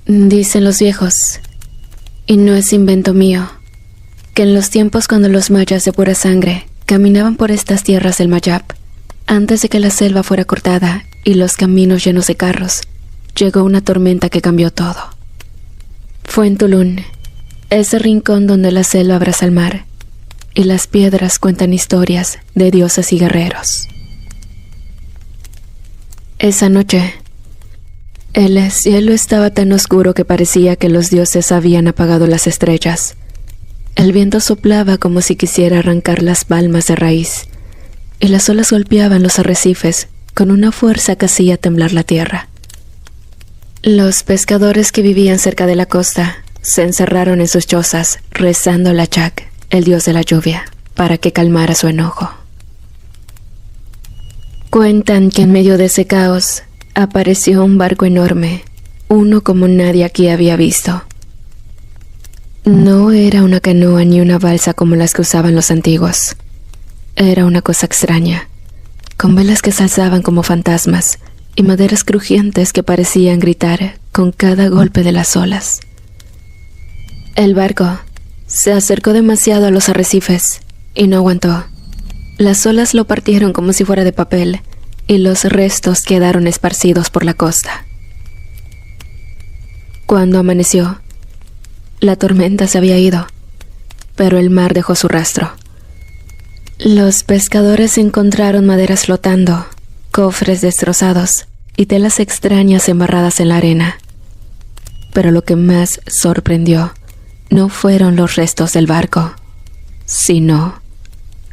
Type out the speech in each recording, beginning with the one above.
Dicen los viejos, y no es invento mío, que en los tiempos cuando los mayas de pura sangre caminaban por estas tierras del Mayab, antes de que la selva fuera cortada y los caminos llenos de carros, llegó una tormenta que cambió todo. Fue en Tulún, ese rincón donde la selva abraza el mar, y las piedras cuentan historias de dioses y guerreros. Esa noche, el cielo estaba tan oscuro que parecía que los dioses habían apagado las estrellas. El viento soplaba como si quisiera arrancar las palmas de raíz, y las olas golpeaban los arrecifes con una fuerza que hacía temblar la tierra. Los pescadores que vivían cerca de la costa se encerraron en sus chozas, rezando a Lachak, el dios de la lluvia, para que calmara su enojo. Cuentan que en medio de ese caos apareció un barco enorme, uno como nadie aquí había visto. No era una canoa ni una balsa como las que usaban los antiguos. Era una cosa extraña, con velas que se alzaban como fantasmas y maderas crujientes que parecían gritar con cada golpe de las olas. El barco se acercó demasiado a los arrecifes y no aguantó. Las olas lo partieron como si fuera de papel y los restos quedaron esparcidos por la costa. Cuando amaneció, la tormenta se había ido, pero el mar dejó su rastro. Los pescadores encontraron maderas flotando, cofres destrozados y telas extrañas embarradas en la arena. Pero lo que más sorprendió no fueron los restos del barco, sino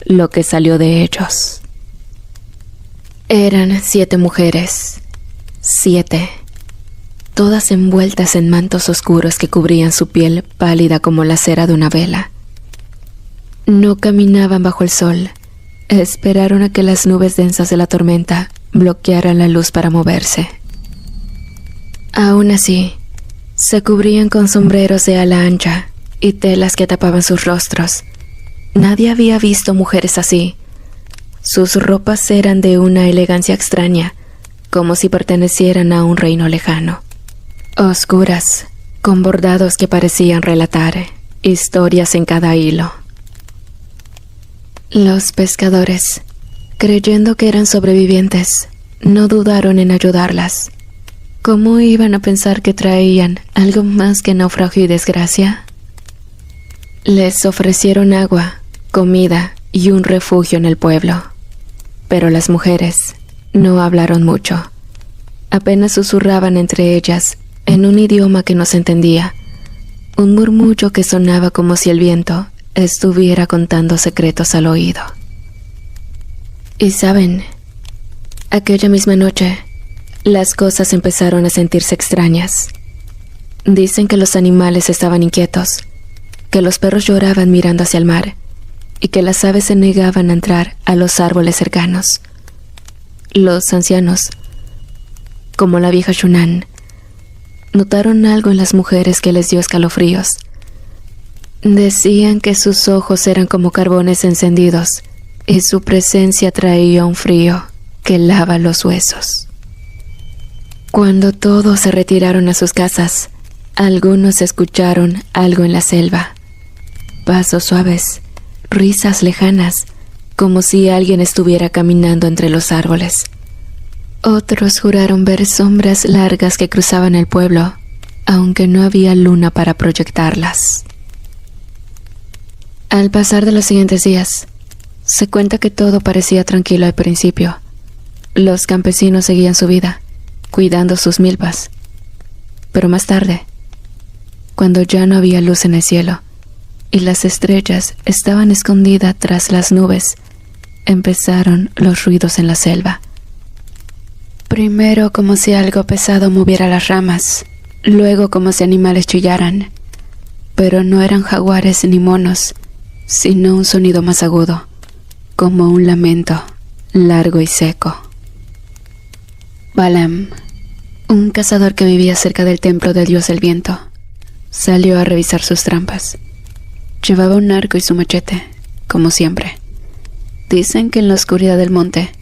lo que salió de ellos. Eran 7 mujeres, 7, todas envueltas en mantos oscuros que cubrían su piel pálida como la cera de una vela. No caminaban bajo el sol, esperaron a que las nubes densas de la tormenta bloquearan la luz para moverse. Aún así, se cubrían con sombreros de ala ancha y telas que tapaban sus rostros. Nadie había visto mujeres así. Sus ropas eran de una elegancia extraña, como si pertenecieran a un reino lejano. Oscuras, con bordados que parecían relatar historias en cada hilo. Los pescadores, creyendo que eran sobrevivientes, no dudaron en ayudarlas. ¿Cómo iban a pensar que traían algo más que naufragio y desgracia? Les ofrecieron agua, comida y un refugio en el pueblo. Pero las mujeres no hablaron mucho. Apenas susurraban entre ellas en un idioma que no se entendía, un murmullo que sonaba como si el viento estuviera contando secretos al oído. Y saben, aquella misma noche, las cosas empezaron a sentirse extrañas. Dicen que los animales estaban inquietos, que los perros lloraban mirando hacia el mar, y que las aves se negaban a entrar a los árboles cercanos. Los ancianos, como la vieja Shunan, notaron algo en las mujeres que les dio escalofríos. Decían que sus ojos eran como carbones encendidos y su presencia traía un frío que helaba los huesos. Cuando todos se retiraron a sus casas, algunos escucharon algo en la selva. Pasos suaves, risas lejanas, como si alguien estuviera caminando entre los árboles. Otros juraron ver sombras largas que cruzaban el pueblo, aunque no había luna para proyectarlas. Al pasar de los siguientes días, se cuenta que todo parecía tranquilo al principio. Los campesinos seguían su vida, cuidando sus milpas. Pero más tarde, cuando ya no había luz en el cielo y las estrellas estaban escondidas tras las nubes, empezaron los ruidos en la selva. Primero como si algo pesado moviera las ramas, luego como si animales chillaran, pero no eran jaguares ni monos, sino un sonido más agudo, como un lamento, largo y seco. Balaam, un cazador que vivía cerca del templo del dios del viento, salió a revisar sus trampas. Llevaba un arco y su machete, como siempre. Dicen que en la oscuridad del monte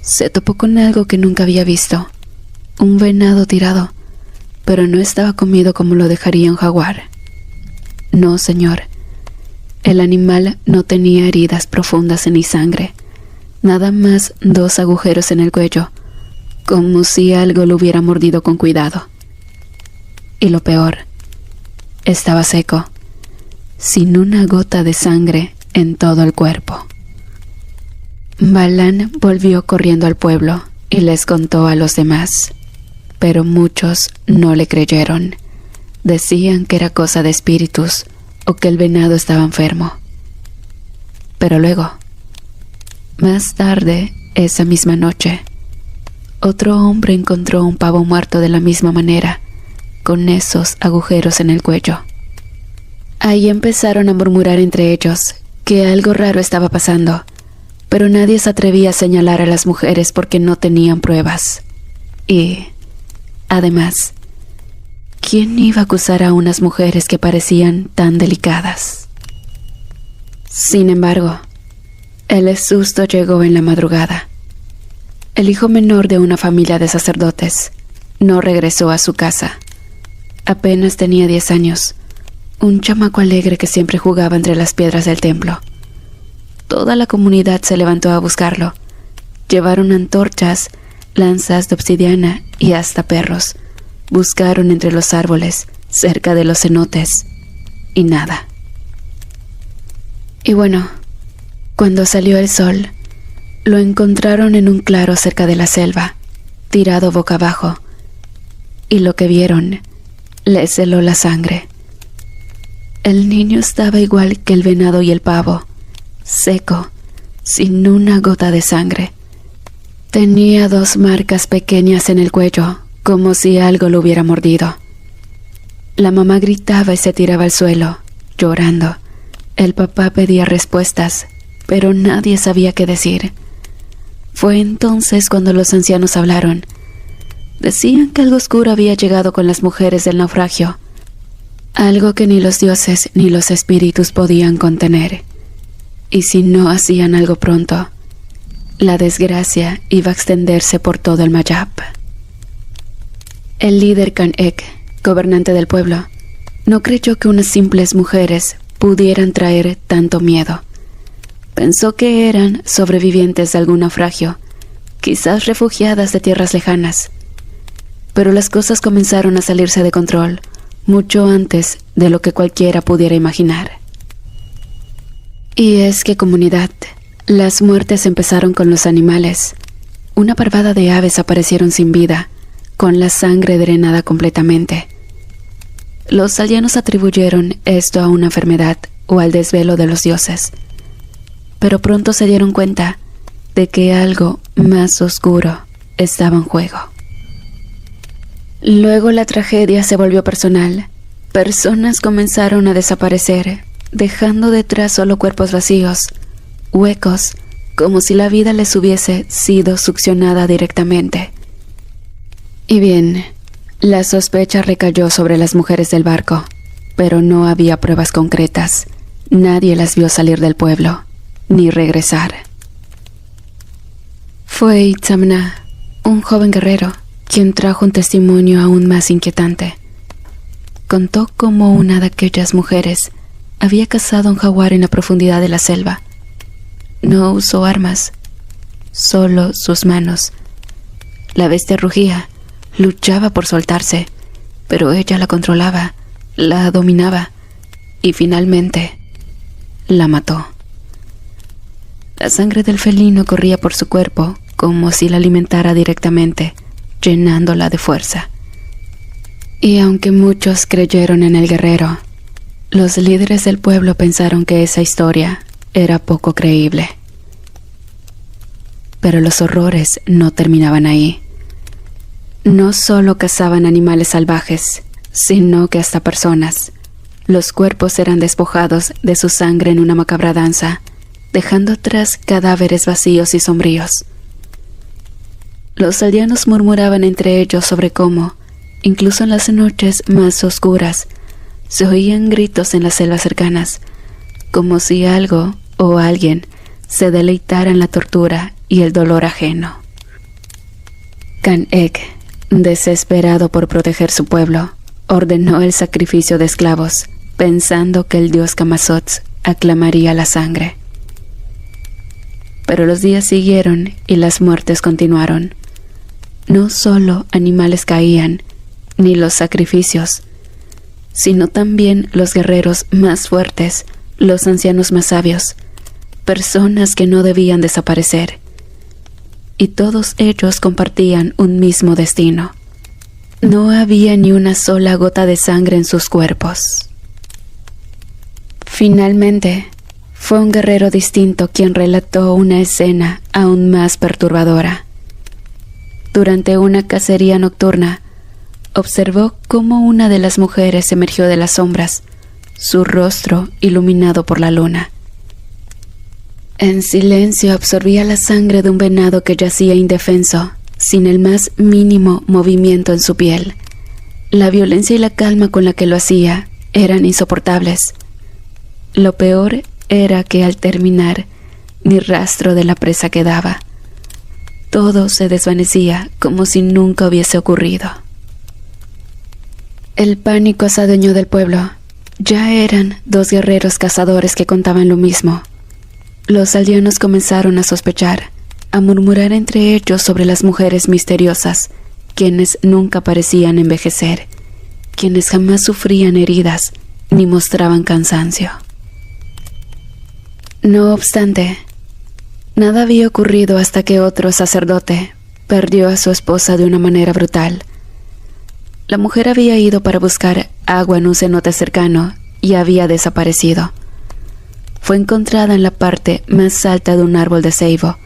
se topó con algo que nunca había visto, un venado tirado, pero no estaba comido como lo dejaría un jaguar. No, señor. El animal no tenía heridas profundas ni sangre, nada más 2 agujeros en el cuello, como si algo lo hubiera mordido con cuidado. Y lo peor, estaba seco, sin una gota de sangre en todo el cuerpo. Balán volvió corriendo al pueblo y les contó a los demás, pero muchos no le creyeron. Decían que era cosa de espíritus o que el venado estaba enfermo. Pero luego, más tarde, esa misma noche, otro hombre encontró un pavo muerto de la misma manera, con esos agujeros en el cuello. Ahí empezaron a murmurar entre ellos que algo raro estaba pasando, pero nadie se atrevía a señalar a las mujeres porque no tenían pruebas. Y, además, ¿quién iba a acusar a unas mujeres que parecían tan delicadas? Sin embargo, el susto llegó en la madrugada. El hijo menor de una familia de sacerdotes no regresó a su casa. Apenas tenía 10 años, un chamaco alegre que siempre jugaba entre las piedras del templo. Toda la comunidad se levantó a buscarlo. Llevaron antorchas, lanzas de obsidiana y hasta perros. Buscaron entre los árboles, cerca de los cenotes, y nada. Y bueno, cuando salió el sol, lo encontraron en un claro cerca de la selva, tirado boca abajo, y lo que vieron les heló la sangre. El niño estaba igual que el venado y el pavo, seco, sin una gota de sangre. Tenía 2 marcas pequeñas en el cuello, como si algo lo hubiera mordido. La mamá gritaba y se tiraba al suelo, llorando. El papá pedía respuestas, pero nadie sabía qué decir. Fue entonces cuando los ancianos hablaron. Decían que algo oscuro había llegado con las mujeres del naufragio, algo que ni los dioses ni los espíritus podían contener. Y si no hacían algo pronto, la desgracia iba a extenderse por todo el Mayab. El líder Can-Ek, gobernante del pueblo, no creyó que unas simples mujeres pudieran traer tanto miedo. Pensó que eran sobrevivientes de algún naufragio, quizás refugiadas de tierras lejanas. Pero las cosas comenzaron a salirse de control, mucho antes de lo que cualquiera pudiera imaginar. Y es que, comunidad, las muertes empezaron con los animales. Una parvada de aves aparecieron sin vida, con la sangre drenada completamente. Los aldeanos atribuyeron esto a una enfermedad o al desvelo de los dioses, pero pronto se dieron cuenta de que algo más oscuro estaba en juego. Luego la tragedia se volvió personal. Personas comenzaron a desaparecer, dejando detrás solo cuerpos vacíos, huecos, como si la vida les hubiese sido succionada directamente. Y bien, la sospecha recayó sobre las mujeres del barco, pero no había pruebas concretas. Nadie las vio salir del pueblo, ni regresar. Fue Itzamna, un joven guerrero, quien trajo un testimonio aún más inquietante. Contó cómo una de aquellas mujeres había cazado a un jaguar en la profundidad de la selva. No usó armas, solo sus manos. La bestia rugía, luchaba por soltarse, pero ella la controlaba, la dominaba y finalmente la mató. La sangre del felino corría por su cuerpo como si la alimentara directamente, llenándola de fuerza. Y aunque muchos creyeron en el guerrero, los líderes del pueblo pensaron que esa historia era poco creíble. Pero los horrores no terminaban ahí. No solo cazaban animales salvajes, sino que hasta personas. Los cuerpos eran despojados de su sangre en una macabra danza, dejando atrás cadáveres vacíos y sombríos. Los aldeanos murmuraban entre ellos sobre cómo, incluso en las noches más oscuras, se oían gritos en las selvas cercanas, como si algo o alguien se deleitara en la tortura y el dolor ajeno. Can-Ek desesperado por proteger su pueblo, ordenó el sacrificio de esclavos, pensando que el dios Camazotz aclamaría la sangre. Pero los días siguieron y las muertes continuaron. No solo animales caían, ni los sacrificios, sino también los guerreros más fuertes, los ancianos más sabios, personas que no debían desaparecer. Y todos ellos compartían un mismo destino. No había ni una sola gota de sangre en sus cuerpos. Finalmente, fue un guerrero distinto quien relató una escena aún más perturbadora. Durante una cacería nocturna, observó cómo una de las mujeres emergió de las sombras, su rostro iluminado por la luna. En silencio absorbía la sangre de un venado que yacía indefenso, sin el más mínimo movimiento en su piel. La violencia y la calma con la que lo hacía eran insoportables. Lo peor era que al terminar, ni rastro de la presa quedaba. Todo se desvanecía como si nunca hubiese ocurrido. El pánico se adueñó del pueblo. Ya eran 2 guerreros cazadores que contaban lo mismo. Los aldeanos comenzaron a sospechar, a murmurar entre ellos sobre las mujeres misteriosas, quienes nunca parecían envejecer, quienes jamás sufrían heridas ni mostraban cansancio. No obstante, nada había ocurrido hasta que otro sacerdote perdió a su esposa de una manera brutal. La mujer había ido para buscar agua en un cenote cercano y había desaparecido. Fue encontrada en la parte más alta de un árbol de ceibo,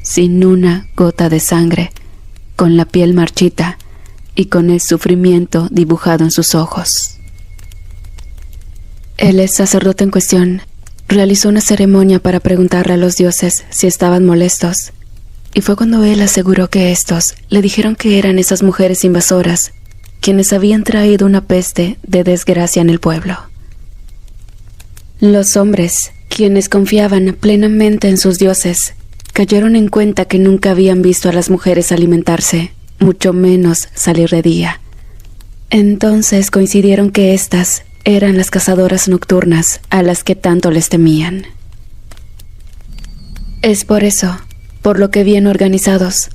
sin una gota de sangre, con la piel marchita y con el sufrimiento dibujado en sus ojos. El sacerdote en cuestión realizó una ceremonia para preguntarle a los dioses si estaban molestos, y fue cuando él aseguró que estos le dijeron que eran esas mujeres invasoras quienes habían traído una peste de desgracia en el pueblo. Los hombres, quienes confiaban plenamente en sus dioses, cayeron en cuenta que nunca habían visto a las mujeres alimentarse, mucho menos salir de día. Entonces coincidieron que éstas eran las cazadoras nocturnas a las que tanto les temían. Es por eso, por lo que bien organizados,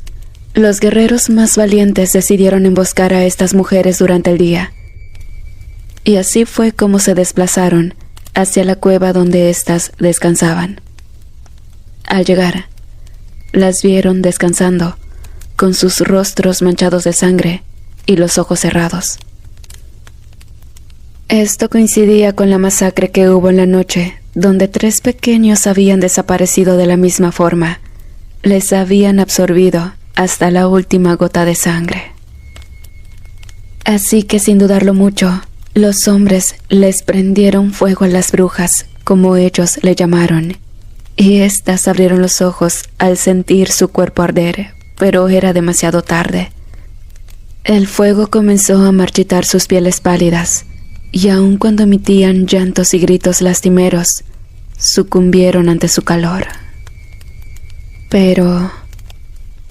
los guerreros más valientes decidieron emboscar a estas mujeres durante el día. Y así fue como se desplazaron hacia la cueva donde éstas descansaban. Al llegar, las vieron descansando, con sus rostros manchados de sangre y los ojos cerrados. Esto coincidía con la masacre que hubo en la noche, donde 3 pequeños habían desaparecido de la misma forma. Les habían absorbido hasta la última gota de sangre. Así que sin dudarlo mucho, los hombres les prendieron fuego a las brujas, como ellos le llamaron, y éstas abrieron los ojos al sentir su cuerpo arder, pero era demasiado tarde. El fuego comenzó a marchitar sus pieles pálidas, y aun cuando emitían llantos y gritos lastimeros, sucumbieron ante su calor. Pero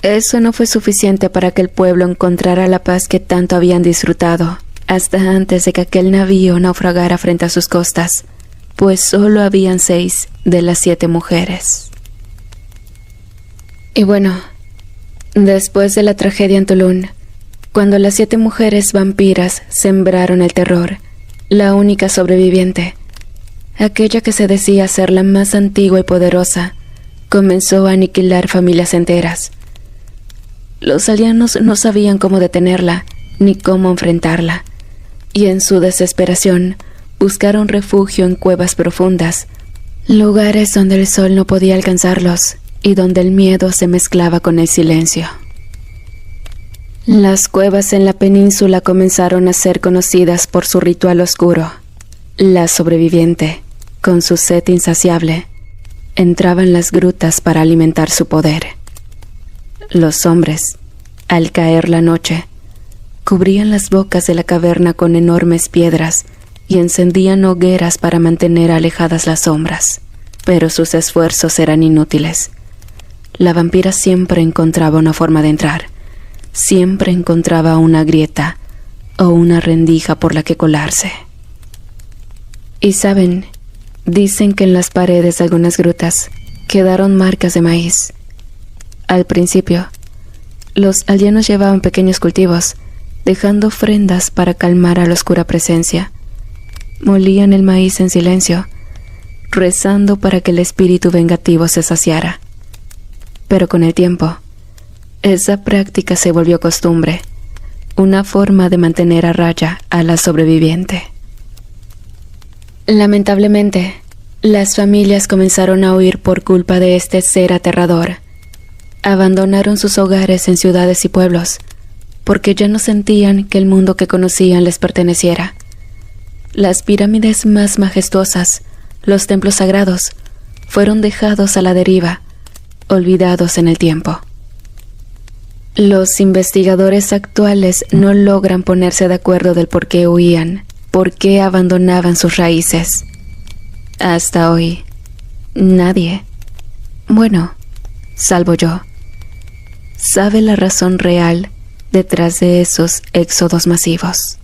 eso no fue suficiente para que el pueblo encontrara la paz que tanto habían disfrutado, hasta antes de que aquel navío naufragara frente a sus costas, pues solo habían 6 de las 7 mujeres. Y bueno, después de la tragedia en Tulún, cuando las 7 mujeres vampiras sembraron el terror, la única sobreviviente, aquella que se decía ser la más antigua y poderosa, comenzó a aniquilar familias enteras. Los aldeanos no sabían cómo detenerla ni cómo enfrentarla, y en su desesperación buscaron refugio en cuevas profundas, lugares donde el sol no podía alcanzarlos y donde el miedo se mezclaba con el silencio. Las cuevas en la península comenzaron a ser conocidas por su ritual oscuro. La sobreviviente, con su sed insaciable, entraba en las grutas para alimentar su poder. Los hombres, al caer la noche, cubrían las bocas de la caverna con enormes piedras y encendían hogueras para mantener alejadas las sombras, pero sus esfuerzos eran inútiles. La vampira siempre encontraba una forma de entrar, siempre encontraba una grieta o una rendija por la que colarse. Y saben, dicen que en las paredes de algunas grutas quedaron marcas de maíz. Al principio, los aldeanos llevaban pequeños cultivos, dejando ofrendas para calmar a la oscura presencia. Molían el maíz en silencio, rezando para que el espíritu vengativo se saciara. Pero con el tiempo, esa práctica se volvió costumbre, una forma de mantener a raya a la sobreviviente. Lamentablemente, las familias comenzaron a huir por culpa de este ser aterrador. Abandonaron sus hogares en ciudades y pueblos, porque ya no sentían que el mundo que conocían les perteneciera. Las pirámides más majestuosas, los templos sagrados, fueron dejados a la deriva, olvidados en el tiempo. Los investigadores actuales no logran ponerse de acuerdo del por qué huían, por qué abandonaban sus raíces. Hasta hoy, nadie, bueno, salvo yo, sabe la razón real detrás de esos éxodos masivos.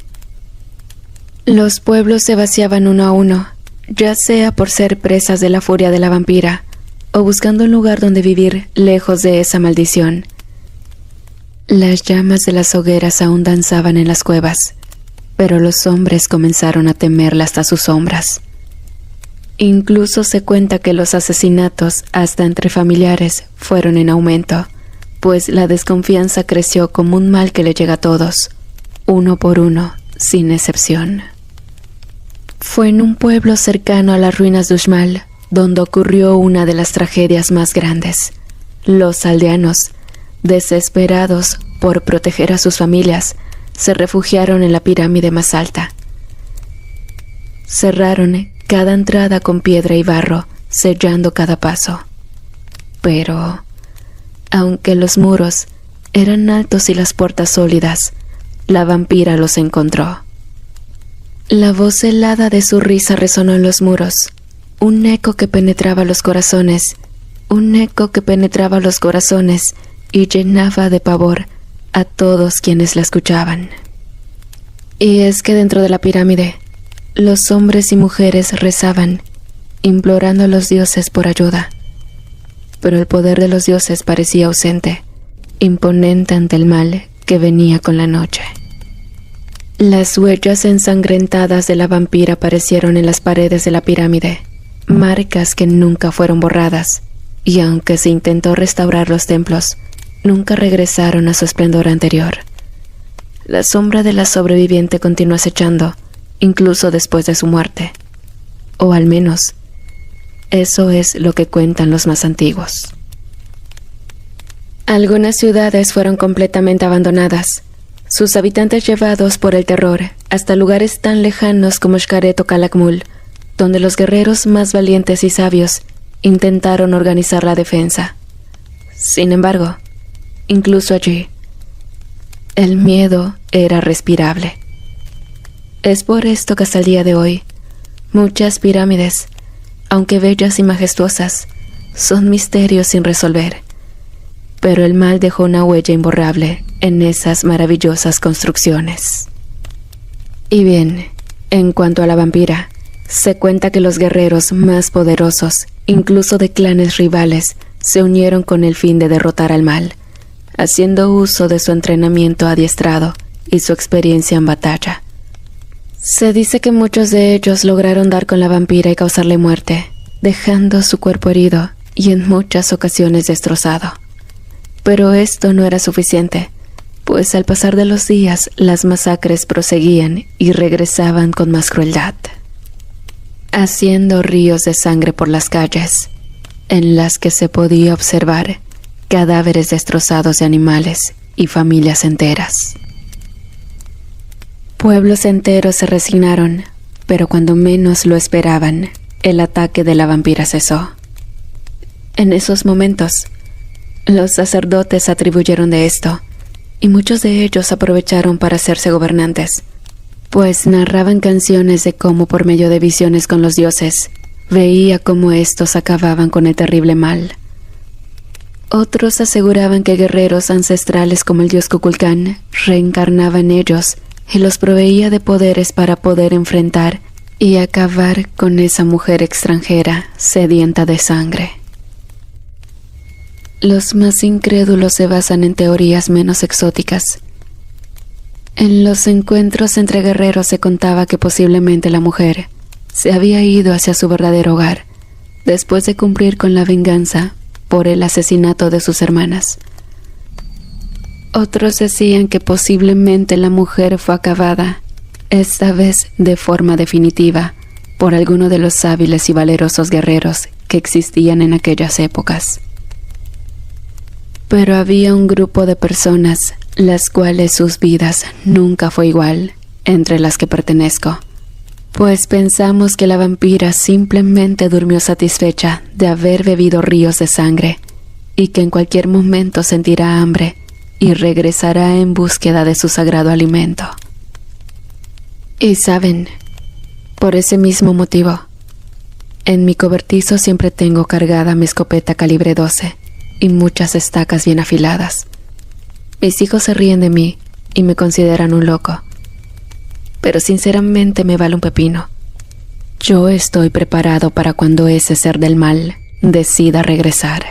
Los pueblos se vaciaban uno a uno, ya sea por ser presas de la furia de la vampira o buscando un lugar donde vivir lejos de esa maldición. Las llamas de las hogueras aún danzaban en las cuevas, pero los hombres comenzaron a temerla hasta sus sombras. Incluso se cuenta que los asesinatos, hasta entre familiares, fueron en aumento, pues la desconfianza creció como un mal que le llega a todos, uno por uno, sin excepción. Fue en un pueblo cercano a las ruinas de Uxmal donde ocurrió una de las tragedias más grandes. Los aldeanos, desesperados por proteger a sus familias, se refugiaron en la pirámide más alta. Cerraron cada entrada con piedra y barro, sellando cada paso. Pero, aunque los muros eran altos y las puertas sólidas, la vampira los encontró. La voz helada de su risa resonó en los muros, un eco que penetraba los corazones, y llenaba de pavor a todos quienes la escuchaban. Y es que dentro de la pirámide, los hombres y mujeres rezaban, implorando a los dioses por ayuda. Pero el poder de los dioses parecía ausente, imponente ante el mal que venía con la noche. Las huellas ensangrentadas de la vampira aparecieron en las paredes de la pirámide, marcas que nunca fueron borradas, y aunque se intentó restaurar los templos, nunca regresaron a su esplendor anterior. La sombra de la sobreviviente continuó acechando, incluso después de su muerte. O al menos, eso es lo que cuentan los más antiguos. Algunas ciudades fueron completamente abandonadas, sus habitantes llevados por el terror hasta lugares tan lejanos como Xcaret o Calakmul, donde los guerreros más valientes y sabios intentaron organizar la defensa. Sin embargo, incluso allí, el miedo era respirable. Es por esto que hasta el día de hoy, muchas pirámides, aunque bellas y majestuosas, son misterios sin resolver. Pero el mal dejó una huella imborrable en esas maravillosas construcciones. Y bien, en cuanto a la vampira, se cuenta que los guerreros más poderosos, incluso de clanes rivales, se unieron con el fin de derrotar al mal, haciendo uso de su entrenamiento adiestrado y su experiencia en batalla. Se dice que muchos de ellos lograron dar con la vampira y causarle muerte, dejando su cuerpo herido y en muchas ocasiones destrozado. Pero esto no era suficiente, pues al pasar de los días las masacres proseguían y regresaban con más crueldad, haciendo ríos de sangre por las calles, en las que se podía observar cadáveres destrozados de animales y familias enteras. Pueblos enteros se resignaron, pero cuando menos lo esperaban, el ataque de la vampira cesó. En esos momentos, los sacerdotes se atribuyeron de esto, y muchos de ellos aprovecharon para hacerse gobernantes, pues narraban canciones de cómo por medio de visiones con los dioses, veía cómo estos acababan con el terrible mal. Otros aseguraban que guerreros ancestrales como el dios Kukulcán reencarnaban en ellos y los proveía de poderes para poder enfrentar y acabar con esa mujer extranjera sedienta de sangre. Los más incrédulos se basan en teorías menos exóticas. En los encuentros entre guerreros se contaba que posiblemente la mujer se había ido hacia su verdadero hogar después de cumplir con la venganza por el asesinato de sus hermanas. Otros decían que posiblemente la mujer fue acabada, esta vez de forma definitiva, por alguno de los hábiles y valerosos guerreros que existían en aquellas épocas. Pero había un grupo de personas las cuales sus vidas nunca fue igual, entre las que pertenezco, pues pensamos que la vampira simplemente durmió satisfecha de haber bebido ríos de sangre y que en cualquier momento sentirá hambre y regresará en búsqueda de su sagrado alimento. Y saben, por ese mismo motivo, en mi cobertizo siempre tengo cargada mi escopeta calibre 12 y muchas estacas bien afiladas. Mis hijos se ríen de mí y me consideran un loco, pero sinceramente me vale un pepino. Yo estoy preparado para cuando ese ser del mal decida regresar.